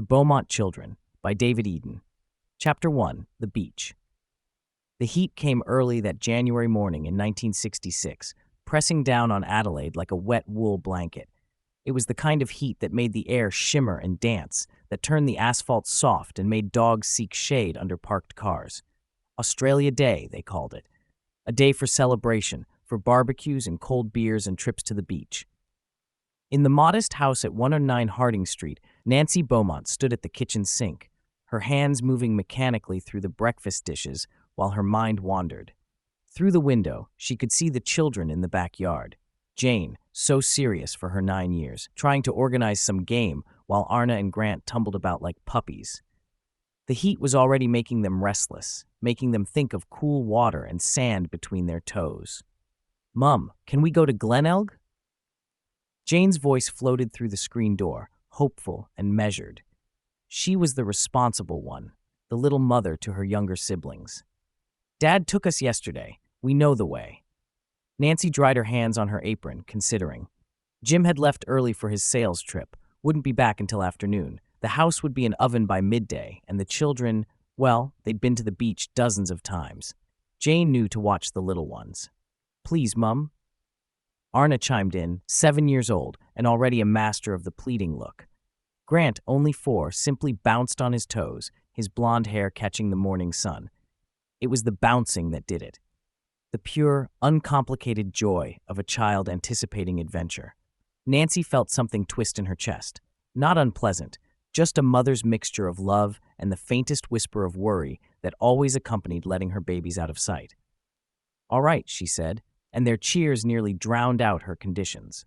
The Beaumont Children by David Eden. Chapter 1. The Beach. The heat came early that January morning in 1966, pressing down on Adelaide like a wet wool blanket. It was the kind of heat that made the air shimmer and dance, that turned the asphalt soft and made dogs seek shade under parked cars. Australia Day, they called it. A day for celebration, for barbecues and cold beers and trips to the beach. In the modest house at 109 Harding Street, Nancy Beaumont stood at the kitchen sink, her hands moving mechanically through the breakfast dishes while her mind wandered. Through the window, she could see the children in the backyard. Jane, so serious for her 9 years, trying to organize some game while Arnna and Grant tumbled about like puppies. The heat was already making them restless, making them think of cool water and sand between their toes. "Mum, can we go to Glenelg?" Jane's voice floated through the screen door, hopeful and measured. She was the responsible one, the little mother to her younger siblings. "Dad took us yesterday. We know the way." Nancy dried her hands on her apron, considering. Jim had left early for his sales trip, wouldn't be back until afternoon. The house would be an oven by midday, and the children, well, they'd been to the beach dozens of times. Jane knew to watch the little ones. "Please, Mum." Arnna chimed in, 7 years old, and already a master of the pleading look. Grant, only 4, simply bounced on his toes, his blonde hair catching the morning sun. It was the bouncing that did it. The pure, uncomplicated joy of a child anticipating adventure. Nancy felt something twist in her chest. Not unpleasant, just a mother's mixture of love and the faintest whisper of worry that always accompanied letting her babies out of sight. "All right," she said, and their cheers nearly drowned out her conditions.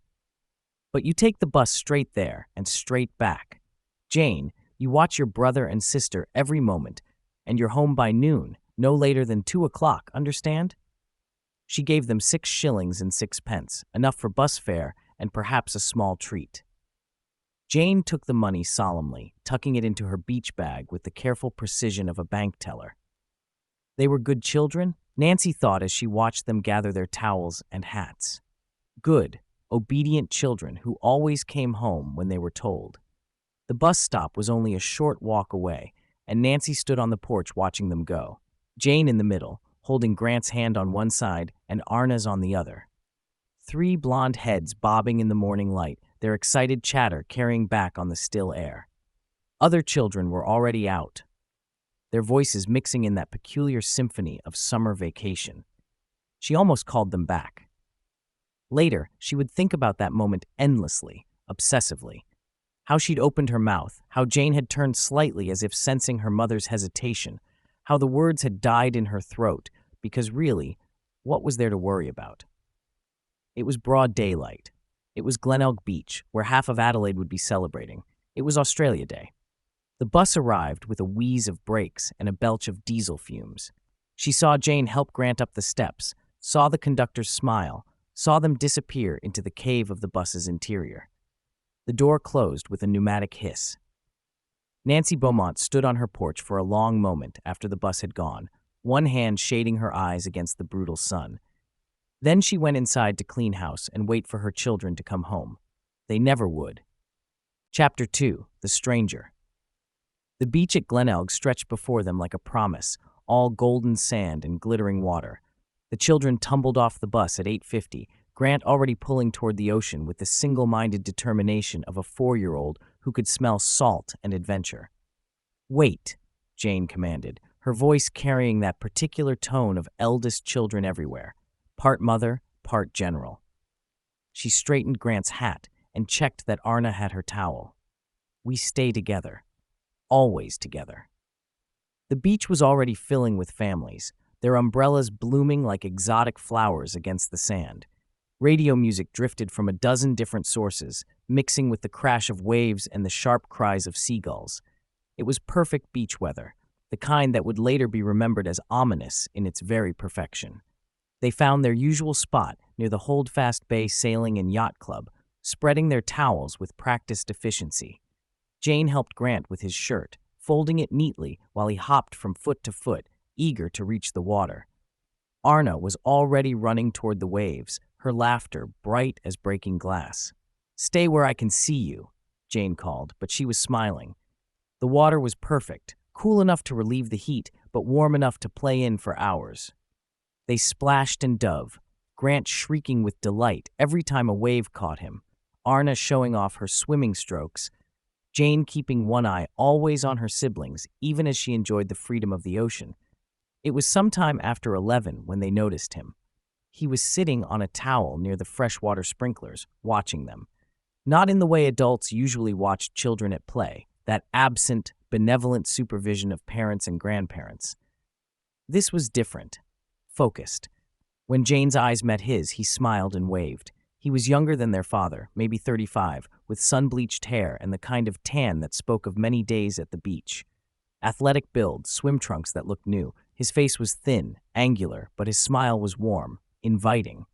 "But you take the bus straight there and straight back. Jane, you watch your brother and sister every moment, and you're home by noon, no later than 2 o'clock, understand?" She gave them 6 shillings and 6 pence, enough for bus fare and perhaps a small treat. Jane took the money solemnly, tucking it into her beach bag with the careful precision of a bank teller. They were good children, Nancy thought as she watched them gather their towels and hats. Good, obedient children who always came home when they were told. The bus stop was only a short walk away, and Nancy stood on the porch watching them go. Jane in the middle, holding Grant's hand on one side and Arnna's on the other. 3 blonde heads bobbing in the morning light, their excited chatter carrying back on the still air. Other children were already out, their voices mixing in that peculiar symphony of summer vacation. She almost called them back. Later, she would think about that moment endlessly, obsessively. How she'd opened her mouth, how Jane had turned slightly as if sensing her mother's hesitation, how the words had died in her throat, because really, what was there to worry about? It was broad daylight. It was Glenelg Beach, where half of Adelaide would be celebrating. It was Australia Day. The bus arrived with a wheeze of brakes and a belch of diesel fumes. She saw Jane help Grant up the steps, saw the conductor's smile, saw them disappear into the cave of the bus's interior. The door closed with a pneumatic hiss. Nancy Beaumont stood on her porch for a long moment after the bus had gone, one hand shading her eyes against the brutal sun. Then she went inside to clean house and wait for her children to come home. They never would. Chapter 2. The Stranger. The beach at Glenelg stretched before them like a promise, all golden sand and glittering water. The children tumbled off the bus at 8:50, Grant already pulling toward the ocean with the single-minded determination of a 4-year-old who could smell salt and adventure. "Wait," Jane commanded, her voice carrying that particular tone of eldest children everywhere, part mother, part general. She straightened Grant's hat and checked that Arnna had her towel. "We stay together. Always together." The beach was already filling with families, their umbrellas blooming like exotic flowers against the sand. Radio music drifted from a dozen different sources, mixing with the crash of waves and the sharp cries of seagulls. It was perfect beach weather, the kind that would later be remembered as ominous in its very perfection. They found their usual spot near the Holdfast Bay Sailing and Yacht Club, spreading their towels with practiced efficiency. Jane helped Grant with his shirt, folding it neatly while he hopped from foot to foot, eager to reach the water. Arnna was already running toward the waves, her laughter bright as breaking glass. "Stay where I can see you," Jane called, but she was smiling. The water was perfect, cool enough to relieve the heat, but warm enough to play in for hours. They splashed and dove, Grant shrieking with delight every time a wave caught him, Arnna showing off her swimming strokes, Jane keeping one eye always on her siblings, even as she enjoyed the freedom of the ocean. It was sometime after 11 when they noticed him. He was sitting on a towel near the freshwater sprinklers, watching them. Not in the way adults usually watch children at play, that absent, benevolent supervision of parents and grandparents. This was different, focused. When Jane's eyes met his, he smiled and waved. He was younger than their father, maybe 35, with sun-bleached hair and the kind of tan that spoke of many days at the beach. Athletic build, swim trunks that looked new. His face was thin, angular, but his smile was warm, inviting.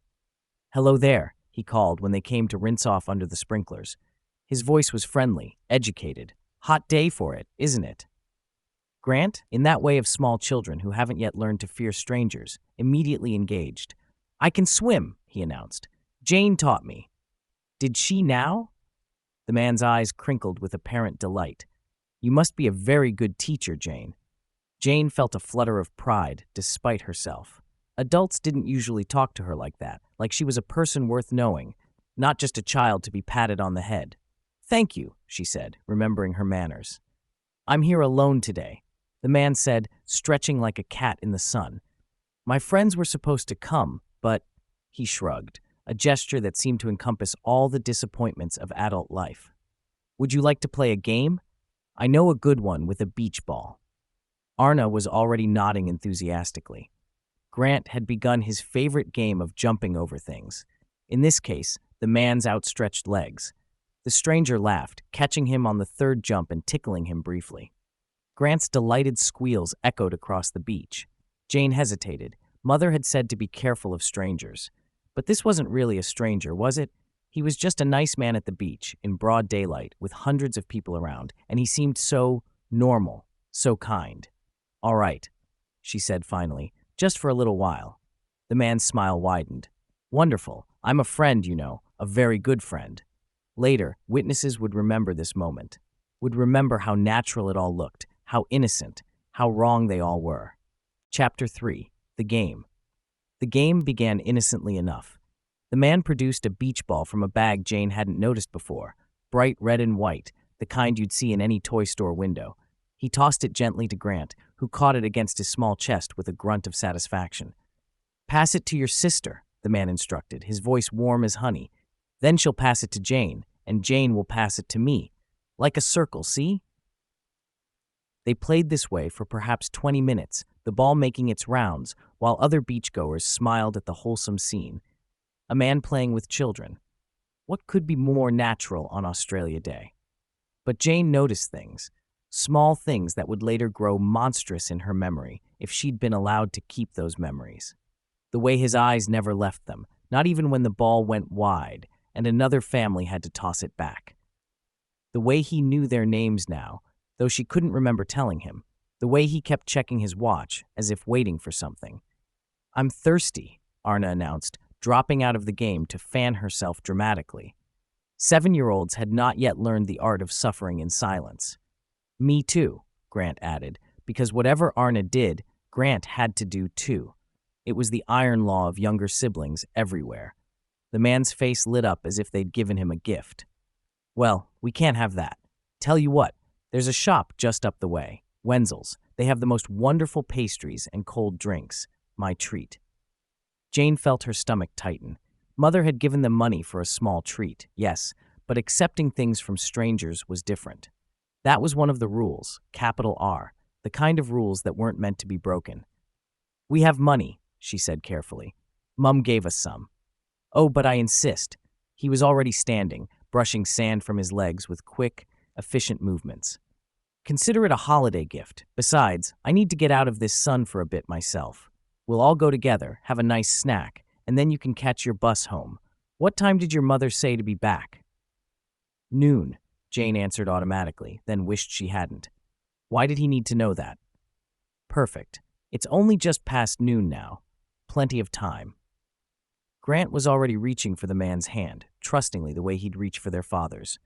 "Hello there," he called when they came to rinse off under the sprinklers. His voice was friendly, educated. "Hot day for it, isn't it?" Grant, in that way of small children who haven't yet learned to fear strangers, immediately engaged. "I can swim," he announced. "Jane taught me." "Did she now?" The man's eyes crinkled with apparent delight. "You must be a very good teacher, Jane." Jane felt a flutter of pride, despite herself. Adults didn't usually talk to her like that, like she was a person worth knowing, not just a child to be patted on the head. "Thank you," she said, remembering her manners. "I'm here alone today," the man said, stretching like a cat in the sun. "My friends were supposed to come, but—" he shrugged, a gesture that seemed to encompass all the disappointments of adult life. "Would you like to play a game? I know a good one with a beach ball." Arnna was already nodding enthusiastically. Grant had begun his favorite game of jumping over things. In this case, the man's outstretched legs. The stranger laughed, catching him on the third jump and tickling him briefly. Grant's delighted squeals echoed across the beach. Jane hesitated. Mother had said to be careful of strangers. But this wasn't really a stranger, was it? He was just a nice man at the beach, in broad daylight, with hundreds of people around, and he seemed so normal, so kind. "All right," she said finally, "just for a little while." The man's smile widened. "Wonderful. I'm a friend, you know, a very good friend." Later, witnesses would remember this moment, would remember how natural it all looked, how innocent, how wrong they all were. Chapter 3. The Game. The game began innocently enough. The man produced a beach ball from a bag Jane hadn't noticed before, bright red and white, the kind you'd see in any toy store window. He tossed it gently to Grant, who caught it against his small chest with a grunt of satisfaction. "Pass it to your sister," the man instructed, his voice warm as honey. "Then she'll pass it to Jane, and Jane will pass it to me. Like a circle, see?" They played this way for perhaps 20 minutes, the ball making its rounds, while other beachgoers smiled at the wholesome scene. A man playing with children. What could be more natural on Australia Day? But Jane noticed things, small things that would later grow monstrous in her memory if she'd been allowed to keep those memories. The way his eyes never left them, not even when the ball went wide and another family had to toss it back. The way he knew their names now, though she couldn't remember telling him. The way he kept checking his watch, as if waiting for something. "I'm thirsty," Arnna announced, dropping out of the game to fan herself dramatically. 7-year-olds had not yet learned the art of suffering in silence. "Me too," Grant added, because whatever Arnna did, Grant had to do too. It was the iron law of younger siblings everywhere. The man's face lit up as if they'd given him a gift. "Well, we can't have that. Tell you what, there's a shop just up the way, Wenzel's. They have the most wonderful pastries and cold drinks. My treat." Jane felt her stomach tighten. Mother had given them money for a small treat, yes, but accepting things from strangers was different. That was one of the rules, capital R, the kind of rules that weren't meant to be broken. "We have money," she said carefully. "Mum gave us some." "Oh, but I insist." He was already standing, brushing sand from his legs with quick, efficient movements. "Consider it a holiday gift. Besides, I need to get out of this sun for a bit myself. We'll all go together, have a nice snack, and then you can catch your bus home. What time did your mother say to be back?" "Noon," Jane answered automatically, then wished she hadn't. Why did he need to know that? "Perfect. It's only just past noon now. Plenty of time." Grant was already reaching for the man's hand, trustingly the way he'd reach for their father's.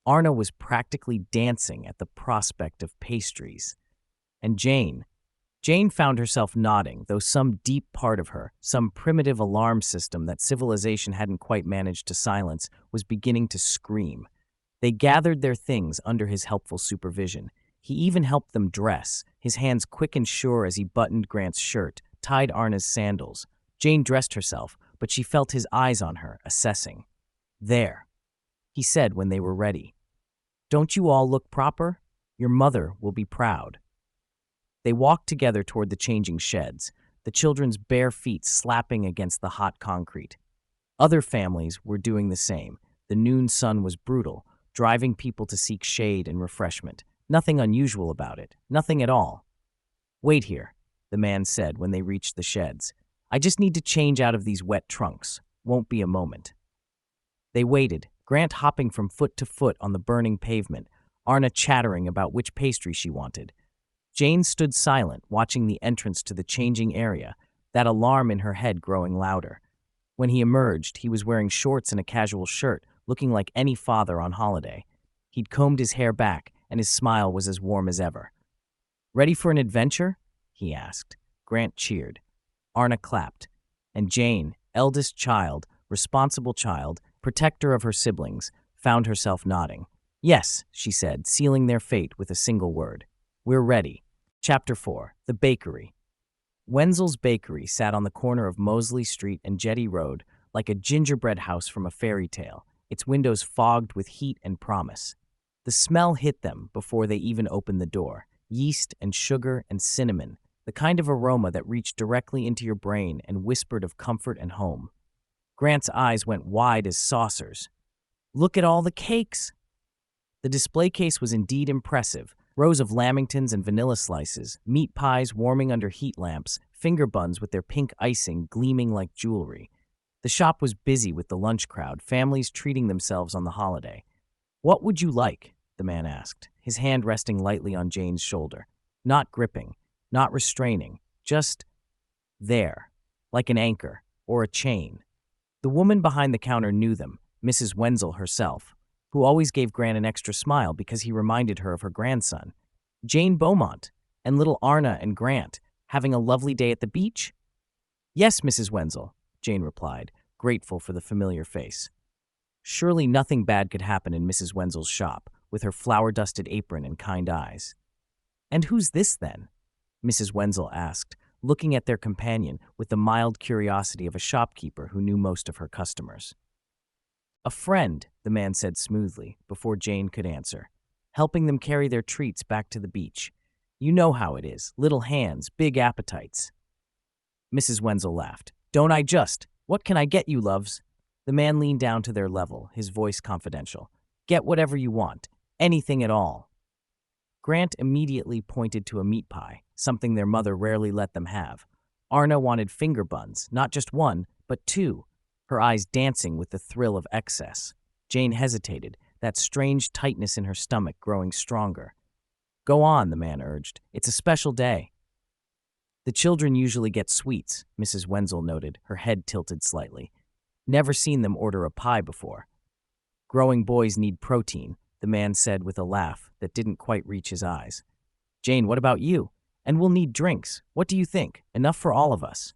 Arnna was practically dancing at the prospect of pastries. And Jane found herself nodding, though some deep part of her, some primitive alarm system that civilization hadn't quite managed to silence, was beginning to scream. They gathered their things under his helpful supervision. He even helped them dress, his hands quick and sure as he buttoned Grant's shirt, tied Arnna's sandals. Jane dressed herself, but she felt his eyes on her, assessing. "There," he said when they were ready. "Don't you all look proper? Your mother will be proud." They walked together toward the changing sheds, the children's bare feet slapping against the hot concrete. Other families were doing the same. The noon sun was brutal, driving people to seek shade and refreshment. Nothing unusual about it, nothing at all. "Wait here," the man said when they reached the sheds. "I just need to change out of these wet trunks. Won't be a moment." They waited, Grant hopping from foot to foot on the burning pavement, Arnna chattering about which pastry she wanted. Jane stood silent, watching the entrance to the changing area, that alarm in her head growing louder. When he emerged, he was wearing shorts and a casual shirt, looking like any father on holiday. He'd combed his hair back, and his smile was as warm as ever. "Ready for an adventure?" he asked. Grant cheered. Arnna clapped. And Jane, eldest child, responsible child, protector of her siblings, found herself nodding. "Yes," she said, sealing their fate with a single word. "We're ready." Chapter 4. The Bakery. Wenzel's Bakery sat on the corner of Mosley Street and Jetty Road like a gingerbread house from a fairy tale, its windows fogged with heat and promise. The smell hit them before they even opened the door. Yeast and sugar and cinnamon, the kind of aroma that reached directly into your brain and whispered of comfort and home. Grant's eyes went wide as saucers. "Look at all the cakes!" The display case was indeed impressive. Rows of lamingtons and vanilla slices, meat pies warming under heat lamps, finger buns with their pink icing gleaming like jewelry. The shop was busy with the lunch crowd, families treating themselves on the holiday. "What would you like?" the man asked, his hand resting lightly on Jane's shoulder. Not gripping, not restraining, just there, like an anchor or a chain. The woman behind the counter knew them, Mrs. Wenzel herself, who always gave Grant an extra smile because he reminded her of her grandson. "Jane Beaumont, and little Arnna and Grant, having a lovely day at the beach?" "Yes, Mrs. Wenzel," Jane replied, grateful for the familiar face. Surely nothing bad could happen in Mrs. Wenzel's shop, with her flour-dusted apron and kind eyes. "And who's this, then?" Mrs. Wenzel asked, looking at their companion with the mild curiosity of a shopkeeper who knew most of her customers. "A friend," the man said smoothly, before Jane could answer, "helping them carry their treats back to the beach. You know how it is, little hands, big appetites." Mrs. Wenzel laughed. "Don't I just? What can I get you, loves?" The man leaned down to their level, his voice confidential. "Get whatever you want, anything at all." Grant immediately pointed to a meat pie, something their mother rarely let them have. Arnna wanted finger buns, not just one, but two, her eyes dancing with the thrill of excess. Jane hesitated, that strange tightness in her stomach growing stronger. "Go on," the man urged. "It's a special day." "The children usually get sweets," Mrs. Wenzel noted, her head tilted slightly. "Never seen them order a pie before." "Growing boys need protein," the man said with a laugh that didn't quite reach his eyes. "Jane, what about you? And we'll need drinks. What do you think? Enough for all of us?"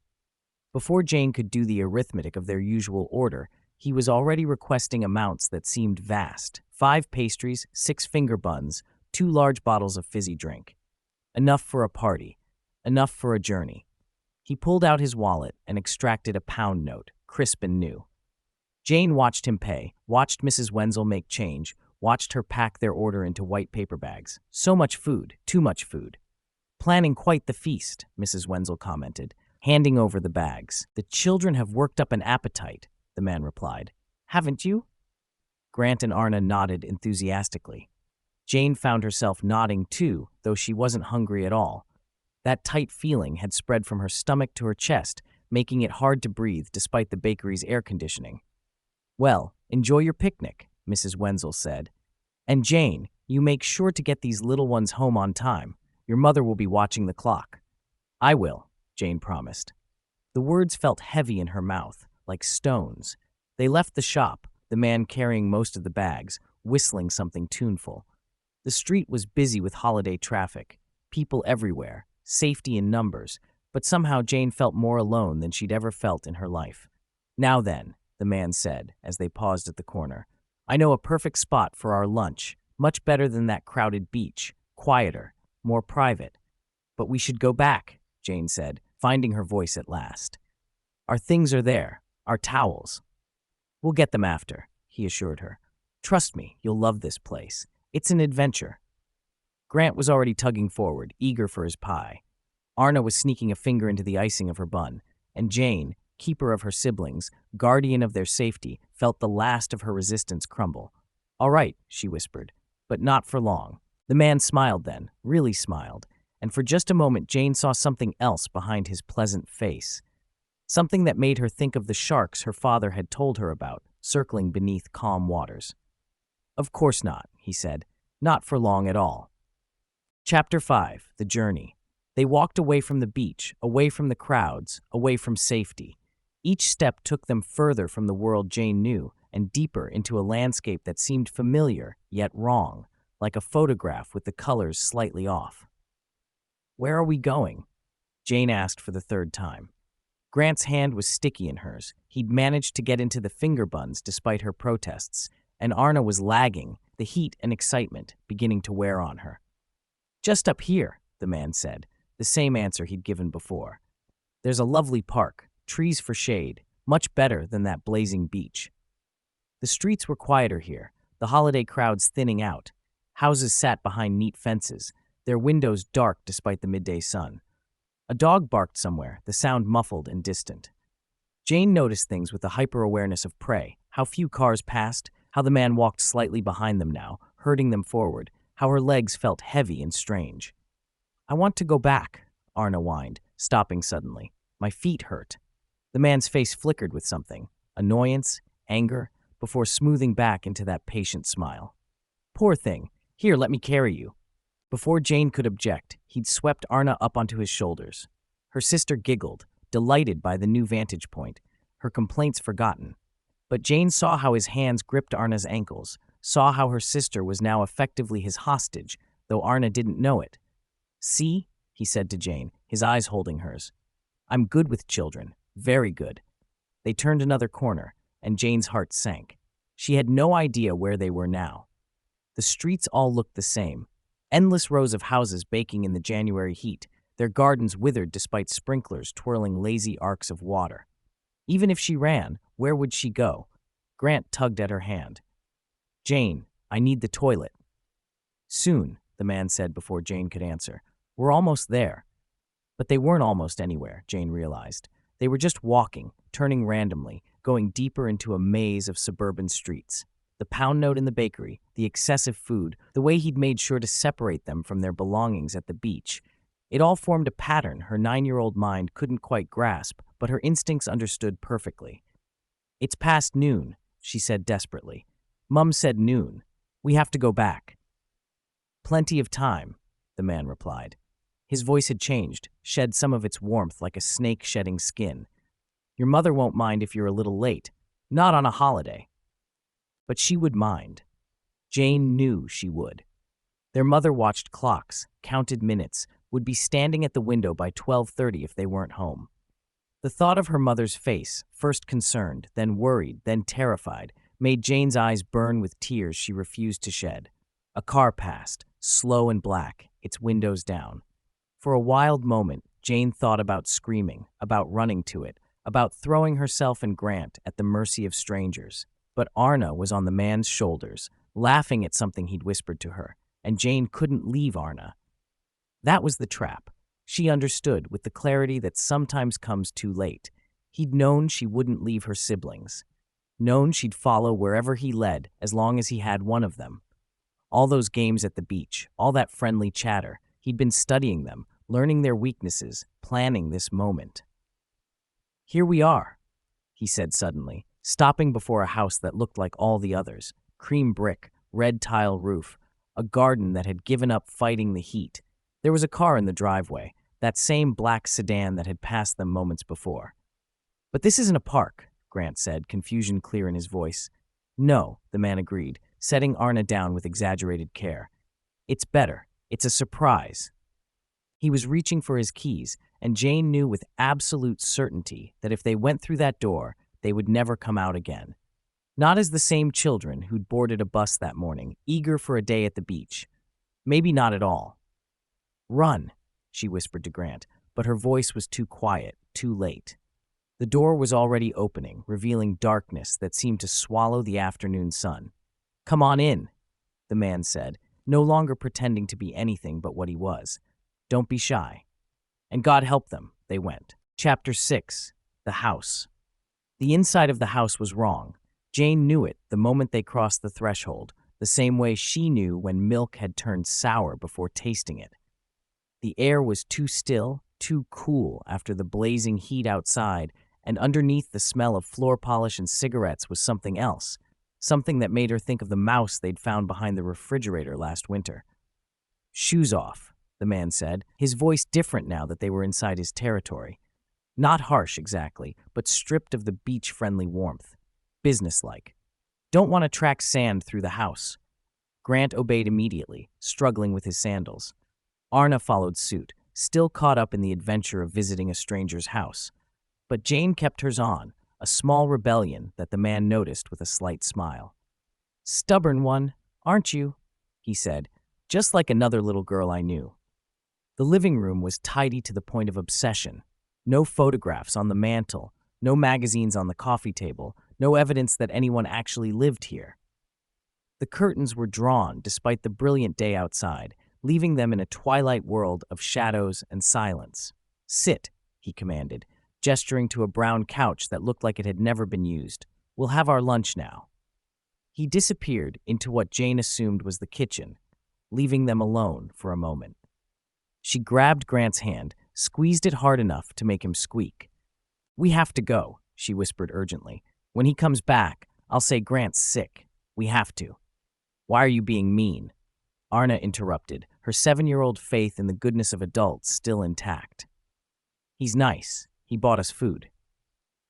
Before Jane could do the arithmetic of their usual order, he was already requesting amounts that seemed vast. 5 pastries, 6 finger buns, 2 large bottles of fizzy drink. Enough for a party. Enough for a journey. He pulled out his wallet and extracted a pound note, crisp and new. Jane watched him pay, watched Mrs. Wenzel make change, watched her pack their order into white paper bags. "So much food, too much food." "Planning quite the feast," Mrs. Wenzel commented, handing over the bags. "The children have worked up an appetite," the man replied. "Haven't you?" Grant and Arnna nodded enthusiastically. Jane found herself nodding too, though she wasn't hungry at all. That tight feeling had spread from her stomach to her chest, making it hard to breathe despite the bakery's air conditioning. "Well, enjoy your picnic," Mrs. Wenzel said. "And Jane, you make sure to get these little ones home on time. Your mother will be watching the clock." "I will," Jane promised. The words felt heavy in her mouth, like stones. They left the shop, the man carrying most of the bags, whistling something tuneful. The street was busy with holiday traffic, people everywhere, safety in numbers, but somehow Jane felt more alone than she'd ever felt in her life. "Now then," the man said as they paused at the corner, "I know a perfect spot for our lunch, much better than that crowded beach, quieter, more private." "But we should go back," Jane said, finding her voice at last. "Our things are there, our towels." "We'll get them after," he assured her. "Trust me, you'll love this place. It's an adventure." Grant was already tugging forward, eager for his pie. Arnna was sneaking a finger into the icing of her bun, and Jane, keeper of her siblings, guardian of their safety, felt the last of her resistance crumble. "All right," she whispered, "but not for long." The man smiled then, really smiled, and for just a moment Jane saw something else behind his pleasant face. Something that made her think of the sharks her father had told her about, circling beneath calm waters. "Of course not," he said. "Not for long at all." Chapter 5, The Journey. They walked away from the beach, away from the crowds, away from safety. Each step took them further from the world Jane knew and deeper into a landscape that seemed familiar, yet wrong, like a photograph with the colors slightly off. "Where are we going?" Jane asked for the third time. Grant's hand was sticky in hers. He'd managed to get into the finger buns despite her protests, and Arnna was lagging, the heat and excitement beginning to wear on her. "Just up here," the man said, the same answer he'd given before. "There's a lovely park, trees for shade, much better than that blazing beach." The streets were quieter here, the holiday crowds thinning out. Houses sat behind neat fences, their windows dark despite the midday sun. A dog barked somewhere, the sound muffled and distant. Jane noticed things with the hyper-awareness of prey, how few cars passed, how the man walked slightly behind them now, herding them forward, how her legs felt heavy and strange. "I want to go back," Arnna whined, stopping suddenly. "My feet hurt." The man's face flickered with something, annoyance, anger, before smoothing back into that patient smile. "Poor thing. Here, let me carry you." Before Jane could object, he'd swept Arnna up onto his shoulders. Her sister giggled, delighted by the new vantage point, her complaints forgotten. But Jane saw how his hands gripped Arnna's ankles, saw how her sister was now effectively his hostage, though Arnna didn't know it. "See?" he said to Jane, his eyes holding hers. "I'm good with children, very good." They turned another corner, and Jane's heart sank. She had no idea where they were now. The streets all looked the same. Endless rows of houses baking in the January heat, their gardens withered despite sprinklers twirling lazy arcs of water. Even if she ran, where would she go? Grant tugged at her hand. "Jane, I need the toilet." "Soon," the man said before Jane could answer. "We're almost there." But they weren't almost anywhere, Jane realized. They were just walking, turning randomly, going deeper into a maze of suburban streets. The pound note in the bakery, the excessive food, the way he'd made sure to separate them from their belongings at the beach. It all formed a pattern her 9-year-old mind couldn't quite grasp, but her instincts understood perfectly. "It's past noon," she said desperately. "Mum said noon. We have to go back." "Plenty of time," the man replied. His voice had changed, shed some of its warmth like a snake shedding skin. "Your mother won't mind if you're a little late. Not on a holiday." But she would mind. Jane knew she would. Their mother watched clocks, counted minutes, would be standing at the window by 12:30 if they weren't home. The thought of her mother's face, first concerned, then worried, then terrified, made Jane's eyes burn with tears she refused to shed. A car passed, slow and black, its windows down. For a wild moment, Jane thought about screaming, about running to it, about throwing herself and Grant at the mercy of strangers. But Arnna was on the man's shoulders, laughing at something he'd whispered to her, and Jane couldn't leave Arnna. That was the trap. She understood with the clarity that sometimes comes too late. He'd known she wouldn't leave her siblings. Known she'd follow wherever he led as long as he had one of them. All those games at the beach, all that friendly chatter, he'd been studying them, learning their weaknesses, planning this moment. "Here we are," he said suddenly, stopping before a house that looked like all the others. Cream brick, red tile roof, a garden that had given up fighting the heat. There was a car in the driveway, that same black sedan that had passed them moments before. "But this isn't a park," Grant said, confusion clear in his voice. "No," the man agreed, setting Arnna down with exaggerated care. "It's better. It's a surprise." He was reaching for his keys, and Jane knew with absolute certainty that if they went through that door, they would never come out again. Not as the same children who'd boarded a bus that morning, eager for a day at the beach. Maybe not at all. "Run," she whispered to Grant, but her voice was too quiet, too late. The door was already opening, revealing darkness that seemed to swallow the afternoon sun. "Come on in," the man said, no longer pretending to be anything but what he was. "Don't be shy." And God help them, they went. Chapter 6. The House. The inside of the house was wrong. Jane knew it the moment they crossed the threshold, the same way she knew when milk had turned sour before tasting it. The air was too still, too cool after the blazing heat outside, and underneath the smell of floor polish and cigarettes was something else, something that made her think of the mouse they'd found behind the refrigerator last winter. "Shoes off," the man said, his voice different now that they were inside his territory. Not harsh exactly, but stripped of the beach-friendly warmth. Businesslike. "Don't want to track sand through the house." Grant obeyed immediately, struggling with his sandals. Arnna followed suit, still caught up in the adventure of visiting a stranger's house. But Jane kept hers on, a small rebellion that the man noticed with a slight smile. "Stubborn one, aren't you?" he said, "just like another little girl I knew." The living room was tidy to the point of obsession. No photographs on the mantel, no magazines on the coffee table, no evidence that anyone actually lived here. The curtains were drawn despite the brilliant day outside, leaving them in a twilight world of shadows and silence. "Sit," he commanded, gesturing to a brown couch that looked like it had never been used. "We'll have our lunch now." He disappeared into what Jane assumed was the kitchen, leaving them alone for a moment. She grabbed Grant's hand, squeezed it hard enough to make him squeak. "We have to go," she whispered urgently. "When he comes back, I'll say Grant's sick. We have to." "Why are you being mean?" Arnna interrupted, her 7-year-old faith in the goodness of adults still intact. "He's nice. He bought us food."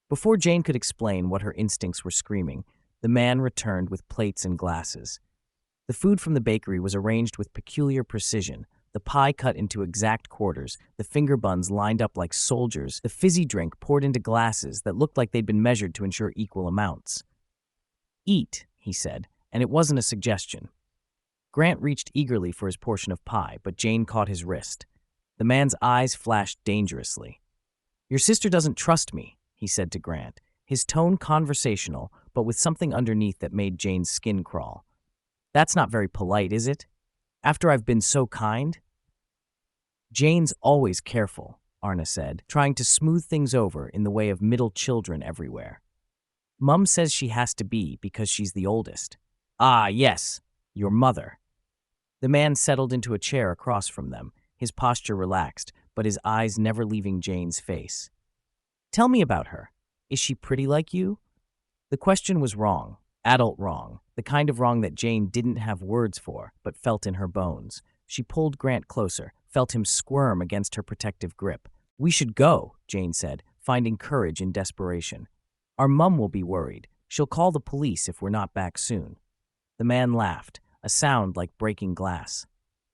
Before Jane could explain what her instincts were screaming, the man returned with plates and glasses. The food from the bakery was arranged with peculiar precision, the pie cut into exact quarters, the finger buns lined up like soldiers, the fizzy drink poured into glasses that looked like they'd been measured to ensure equal amounts. "Eat," he said, and it wasn't a suggestion. Grant reached eagerly for his portion of pie, but Jane caught his wrist. The man's eyes flashed dangerously. "Your sister doesn't trust me," he said to Grant, his tone conversational, but with something underneath that made Jane's skin crawl. "That's not very polite, is it? After I've been so kind?" "Jane's always careful," Arnna said, trying to smooth things over in the way of middle children everywhere. "Mum says she has to be because she's the oldest." "Ah, yes, your mother." The man settled into a chair across from them, his posture relaxed, but his eyes never leaving Jane's face. "Tell me about her. Is she pretty like you?" The question was wrong, adult wrong, the kind of wrong that Jane didn't have words for, but felt in her bones. She pulled Grant closer, felt him squirm against her protective grip. "We should go," Jane said, finding courage in desperation. "Our mum will be worried. She'll call the police if we're not back soon." The man laughed, a sound like breaking glass.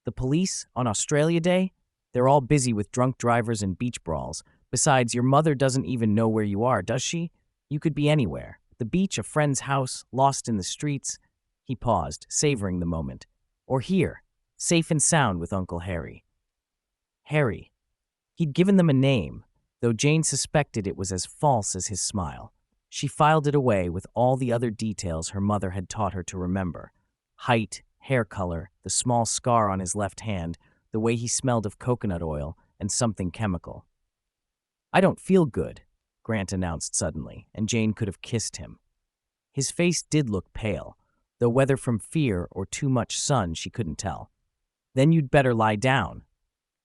"The police on Australia Day? They're all busy with drunk drivers and beach brawls. Besides, your mother doesn't even know where you are, does she? You could be anywhere. The beach, a friend's house, lost in the streets." He paused, savoring the moment. "Or here, safe and sound with Uncle Harry." Harry. He'd given them a name, though Jane suspected it was as false as his smile. She filed it away with all the other details her mother had taught her to remember. Height, hair color, the small scar on his left hand, the way he smelled of coconut oil, and something chemical. "I don't feel good," Grant announced suddenly, and Jane could have kissed him. His face did look pale, though whether from fear or too much sun she couldn't tell. "Then you'd better lie down,"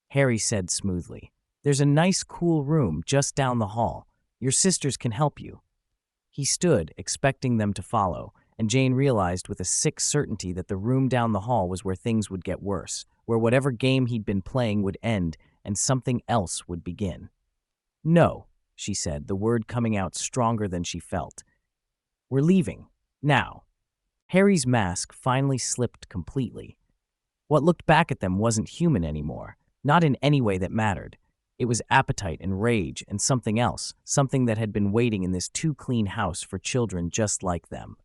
Harry said smoothly. "There's a nice cool room just down the hall. Your sisters can help you." He stood, expecting them to follow, and Jane realized with a sick certainty that the room down the hall was where things would get worse, where whatever game he'd been playing would end and something else would begin. "No," she said, the word coming out stronger than she felt. "We're leaving. Now." Harry's mask finally slipped completely. What looked back at them wasn't human anymore, not in any way that mattered. It was appetite and rage and something else, something that had been waiting in this too-clean house for children just like them.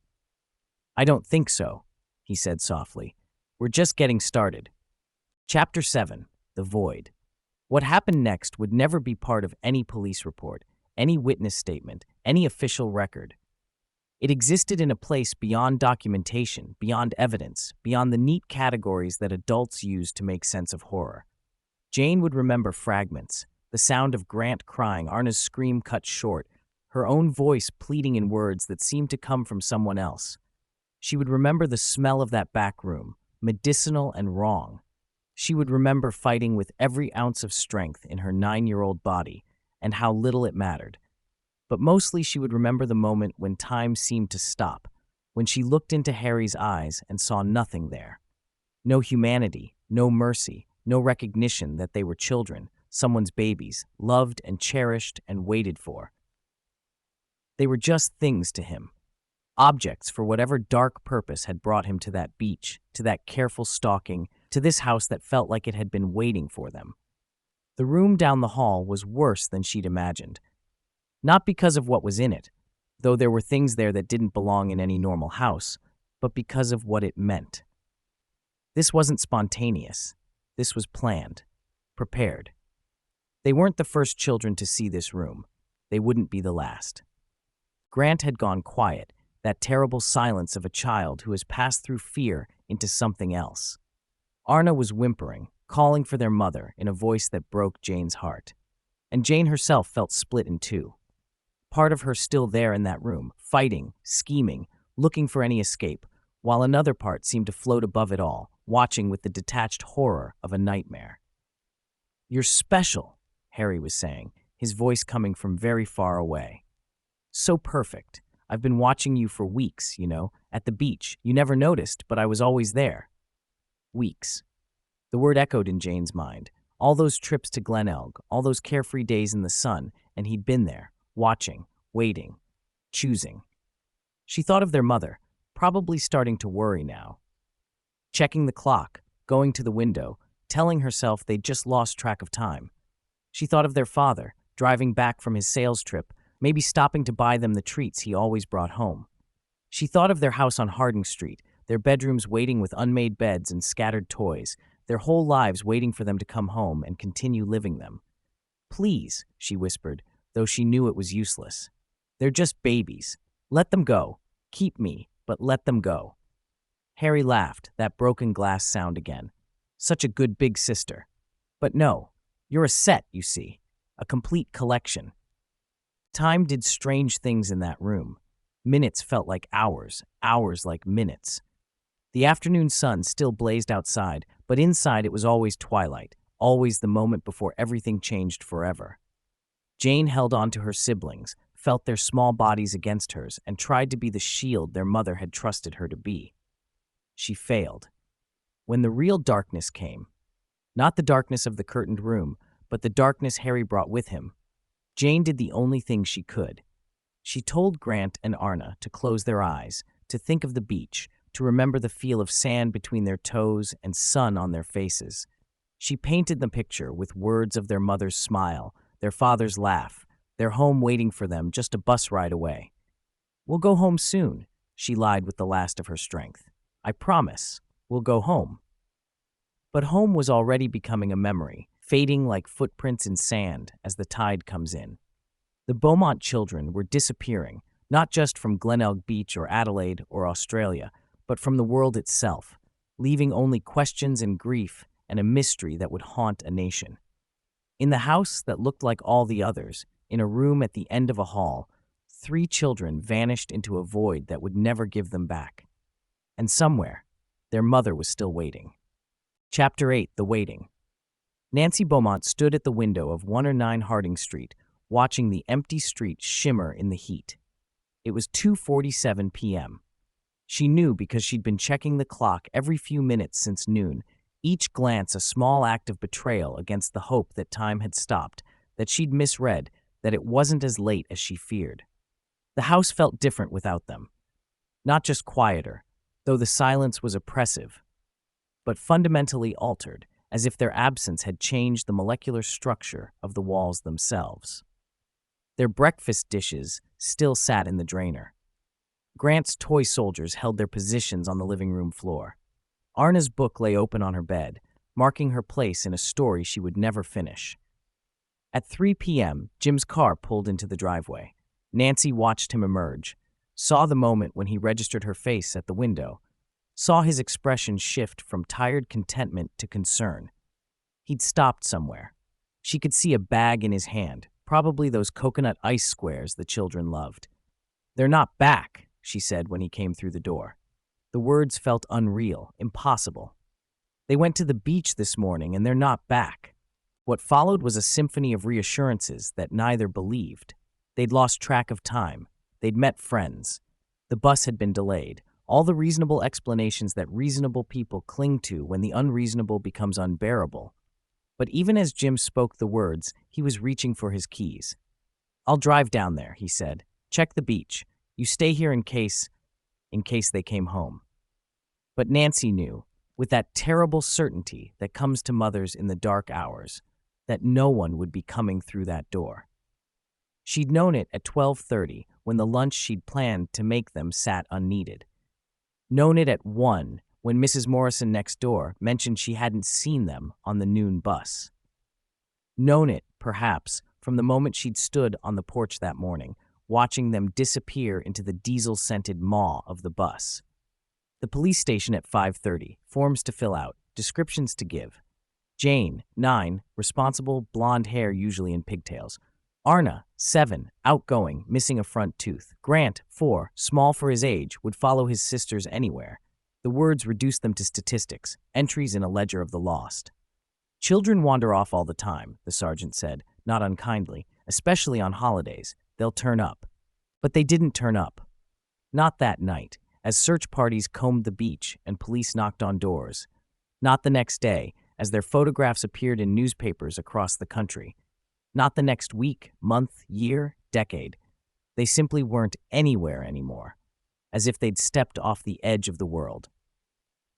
"I don't think so," he said softly. "We're just getting started." Chapter 7. The Void. What happened next would never be part of any police report, any witness statement, any official record. It existed in a place beyond documentation, beyond evidence, beyond the neat categories that adults use to make sense of horror. Jane would remember fragments, the sound of Grant crying, Arnna's scream cut short, her own voice pleading in words that seemed to come from someone else. She would remember the smell of that back room, medicinal and wrong. She would remember fighting with every ounce of strength in her 9-year-old body, and how little it mattered. But mostly she would remember the moment when time seemed to stop, when she looked into Harry's eyes and saw nothing there. No humanity, no mercy, no recognition that they were children, someone's babies, loved and cherished and waited for. They were just things to him, objects for whatever dark purpose had brought him to that beach, to that careful stalking, to this house that felt like it had been waiting for them. The room down the hall was worse than she'd imagined. Not because of what was in it, though there were things there that didn't belong in any normal house, but because of what it meant. This wasn't spontaneous. This was planned, prepared. They weren't the first children to see this room. They wouldn't be the last. Grant had gone quiet, that terrible silence of a child who has passed through fear into something else. Arnna was whimpering, calling for their mother in a voice that broke Jane's heart. And Jane herself felt split in two. Part of her still there in that room, fighting, scheming, looking for any escape, while another part seemed to float above it all, watching with the detached horror of a nightmare. "You're special," Harry was saying, his voice coming from very far away. "So perfect. I've been watching you for weeks, at the beach. You never noticed, but I was always there." Weeks. The word echoed in Jane's mind. All those trips to Glenelg, all those carefree days in the sun, and he'd been there, watching, waiting, choosing. She thought of their mother, probably starting to worry now. Checking the clock, going to the window, telling herself they'd just lost track of time. She thought of their father, driving back from his sales trip, maybe stopping to buy them the treats he always brought home. She thought of their house on Harding Street, their bedrooms waiting with unmade beds and scattered toys, their whole lives waiting for them to come home and continue living them. "Please," she whispered, though she knew it was useless. "They're just babies. Let them go. Keep me, but let them go." Harry laughed, that broken glass sound again. Such a good big sister. "But no, you're a set, you see. A complete collection." Time did strange things in that room. Minutes felt like hours, hours like minutes. The afternoon sun still blazed outside, but inside it was always twilight, always the moment before everything changed forever. Jane held on to her siblings, felt their small bodies against hers, and tried to be the shield their mother had trusted her to be. She failed. When the real darkness came, not the darkness of the curtained room, but the darkness Harry brought with him, Jane did the only thing she could. She told Grant and Arnna to close their eyes, to think of the beach, to remember the feel of sand between their toes and sun on their faces. She painted the picture with words of their mother's smile, their father's laugh, their home waiting for them just a bus ride away. "We'll go home soon," she lied with the last of her strength. "I promise, we'll go home." But home was already becoming a memory, fading like footprints in sand as the tide comes in. The Beaumont children were disappearing, not just from Glenelg Beach or Adelaide or Australia, but from the world itself, leaving only questions and grief and a mystery that would haunt a nation. In the house that looked like all the others, in a room at the end of a hall, 3 children vanished into a void that would never give them back. And somewhere, their mother was still waiting. Chapter 8. The Waiting. Nancy Beaumont stood at the window of 109 Harding Street, watching the empty street shimmer in the heat. It was 2:47 p.m. She knew because she'd been checking the clock every few minutes since noon, each glance a small act of betrayal against the hope that time had stopped, that she'd misread, that it wasn't as late as she feared. The house felt different without them. Not just quieter, though the silence was oppressive, but fundamentally altered, as if their absence had changed the molecular structure of the walls themselves. Their breakfast dishes still sat in the drainer. Grant's toy soldiers held their positions on the living room floor. Arnna's book lay open on her bed, marking her place in a story she would never finish. At 3 p.m., Jim's car pulled into the driveway. Nancy watched him emerge, saw the moment when he registered her face at the window, saw his expression shift from tired contentment to concern. He'd stopped somewhere. She could see a bag in his hand, probably those coconut ice squares the children loved. "They're not back," she said when he came through the door. The words felt unreal, impossible. "They went to the beach this morning and they're not back." What followed was a symphony of reassurances that neither believed. They'd lost track of time. They'd met friends. The bus had been delayed. All the reasonable explanations that reasonable people cling to when the unreasonable becomes unbearable. But even as Jim spoke the words, he was reaching for his keys. "I'll drive down there," he said. "Check the beach. You stay here in case they came home." But Nancy knew, with that terrible certainty that comes to mothers in the dark hours, that no one would be coming through that door. She'd known it at 12:30 when the lunch she'd planned to make them sat unneeded. Known it at 1 when Mrs. Morrison next door mentioned she hadn't seen them on the noon bus. Known it, perhaps, from the moment she'd stood on the porch that morning, watching them disappear into the diesel-scented maw of the bus. The police station at 5:30, forms to fill out, descriptions to give. Jane, 9, responsible, blonde hair usually in pigtails. Arnna, 7, outgoing, missing a front tooth. Grant, 4, small for his age, would follow his sisters anywhere. The words reduced them to statistics, entries in a ledger of the lost. "Children wander off all the time," the sergeant said, not unkindly, "especially on holidays. They'll turn up." But they didn't turn up. Not that night, as search parties combed the beach and police knocked on doors. Not the next day, as their photographs appeared in newspapers across the country. Not the next week, month, year, decade. They simply weren't anywhere anymore, as if they'd stepped off the edge of the world.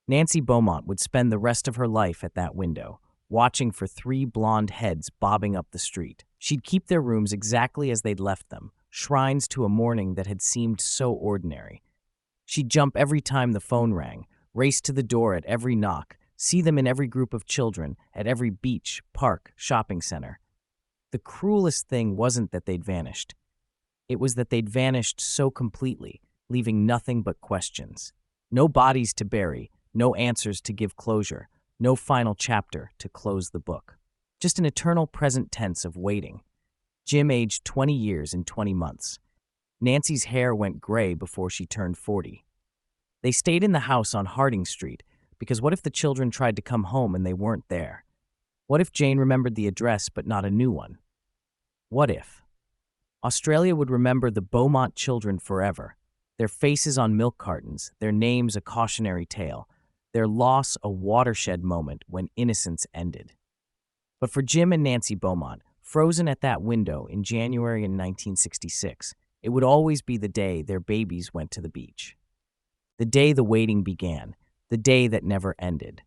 Nancy Beaumont would spend the rest of her life at that window, watching for 3 blonde heads bobbing up the street. She'd keep their rooms exactly as they'd left them, shrines to a morning that had seemed so ordinary. She'd jump every time the phone rang, race to the door at every knock, see them in every group of children, at every beach, park, shopping center. The cruelest thing wasn't that they'd vanished. It was that they'd vanished so completely, leaving nothing but questions. No bodies to bury, no answers to give closure, no final chapter to close the book. Just an eternal present tense of waiting. Jim aged 20 years in 20 months. Nancy's hair went gray before she turned 40. They stayed in the house on Harding Street, because what if the children tried to come home and they weren't there? What if Jane remembered the address but not a new one? What if? Australia would remember the Beaumont children forever, their faces on milk cartons, their names a cautionary tale, their loss a watershed moment when innocence ended. But for Jim and Nancy Beaumont, frozen at that window in January in 1966, it would always be the day their babies went to the beach. The day the waiting began, the day that never ended.